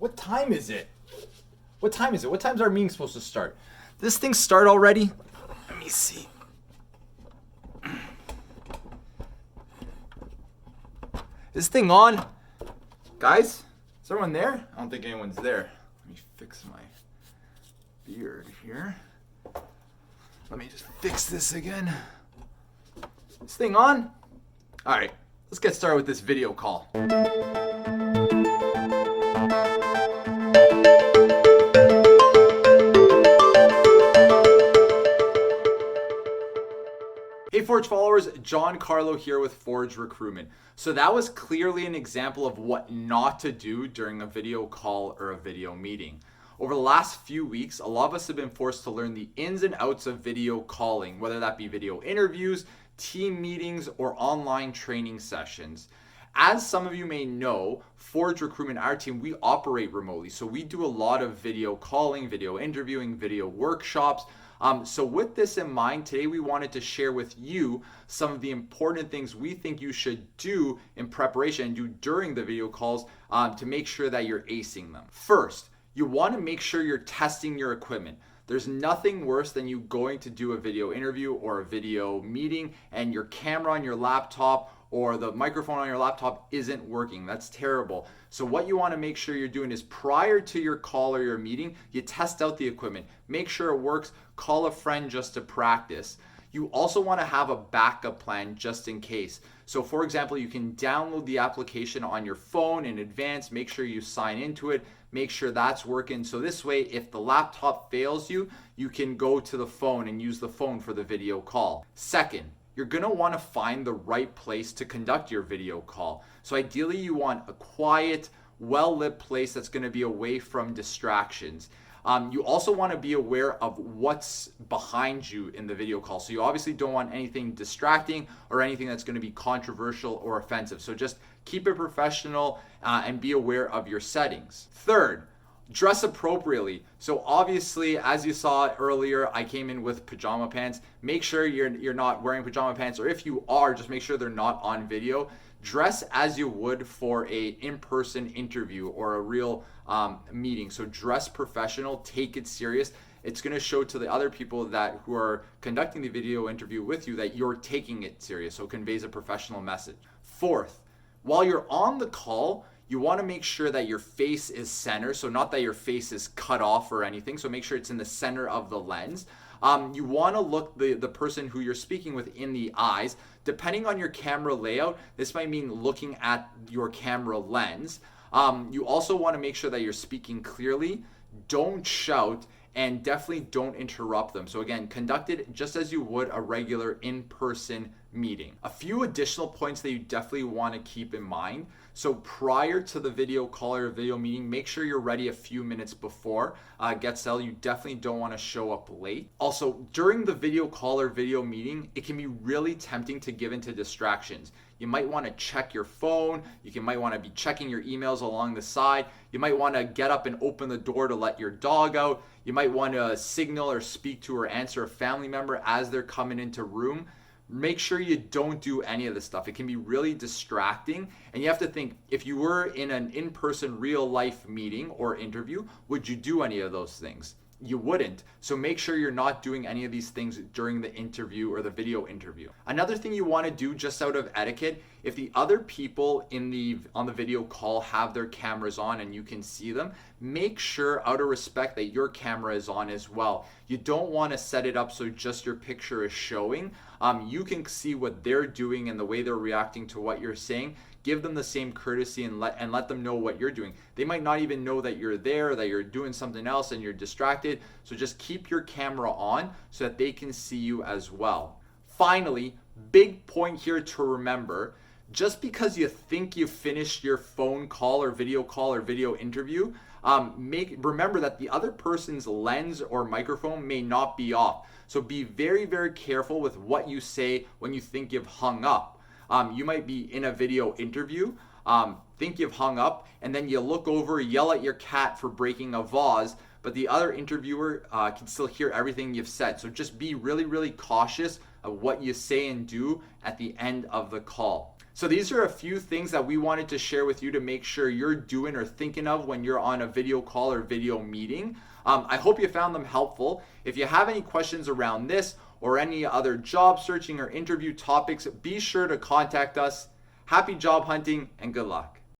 What time is it? What time is it? What time's our meeting supposed to start? Did this thing start already? Let me see. Is this thing on? Guys, is everyone there? I don't think anyone's there. Let me fix my beard here. Let me just fix this again. This thing on? All right, let's get started with this video call. Hey Forge followers, John Carlo here with Forge Recruitment. So that was clearly an example of what not to do during a video call or a video meeting. Over the last few weeks, a lot of us have been forced to learn the ins and outs of video calling, whether that be video interviews, team meetings, or online training sessions. As some of you may know, Forge Recruitment, our team, we operate remotely. So we do a lot of video calling, video interviewing, video workshops. So with this in mind, today we wanted to share with you some of the important things we think you should do in preparation and do during the video calls to make sure that you're acing them. First, you want to make sure you're testing your equipment. There's nothing worse than you going to do a video interview or a video meeting and your camera on your laptop or the microphone on your laptop isn't working. That's terrible. So what you want to make sure you're doing is prior to your call or your meeting, you test out the equipment. Make sure it works. Call a friend just to practice. You also want to have a backup plan just in case. So for example, you can download the application on your phone in advance. Make sure you sign into it. Make sure that's working. So this way, if the laptop fails you, you can go to the phone and use the phone for the video call. Second, you're going to want to find the right place to conduct your video call. So ideally, you want a quiet, well-lit place that's going to be away from distractions. You also want to be aware of what's behind you in the video call. So you obviously don't want anything distracting or anything that's going to be controversial or offensive. So just keep it professional and be aware of your settings. Third, dress appropriately. So obviously, as you saw earlier, I came in with pajama pants. Make sure you're not wearing pajama pants, or if you are, just make sure they're not on video. Dress as you would for a in-person interview or a real meeting. So dress professional, take it serious. It's going to show to the other people that who are conducting the video interview with you that you're taking it serious. So it conveys a professional message. Fourth, while you're on the call, you want to make sure that your face is center. So not that your face is cut off or anything. So make sure it's in the center of the lens. You want to look the person who you're speaking with in the eyes. Depending on your camera layout, this might mean looking at your camera lens. You also want to make sure that you're speaking clearly. Don't shout, and definitely don't interrupt them. So again, conduct it just as you would a regular in-person meeting. A few additional points that you definitely want to keep in mind. So prior to the video call or video meeting, make sure you're ready a few minutes before. Get settled. You definitely don't want to show up late. Also, during the video call or video meeting, it can be really tempting to give into distractions. You might want to check your phone. Might want to be checking your emails along the side. You might want to get up and open the door to let your dog out. You might want to signal or speak to or answer a family member as they're coming into room. Make sure you don't do any of this stuff. It can be really distracting, and you have to think, if you were in an in-person real life meeting or interview, would you do any of those things? You wouldn't. So make sure you're not doing any of these things during the interview or the video interview. Another thing you want to do just out of etiquette, if the other people on the video call have their cameras on and you can see them, make sure out of respect that your camera is on as well. You don't want to set it up so just your picture is showing. You can see what they're doing and the way they're reacting to what you're saying. Give them the same courtesy and let them know what you're doing. They might not even know that you're there, that you're doing something else and you're distracted. So just keep your camera on so that they can see you as well. Finally, big point here to remember, just because you think you've finished your phone call or video interview, remember that the other person's lens or microphone may not be off. So be very, very careful with what you say when you think you've hung up. You might be in a video interview, think you've hung up, and then you look over, yell at your cat for breaking a vase, but the other interviewer can still hear everything you've said. So just be really, really cautious of what you say and do at the end of the call. So these are a few things that we wanted to share with you to make sure you're doing or thinking of when you're on a video call or video meeting. I hope you found them helpful. If you have any questions around this or any other job searching or interview topics, be sure to contact us. Happy job hunting and good luck.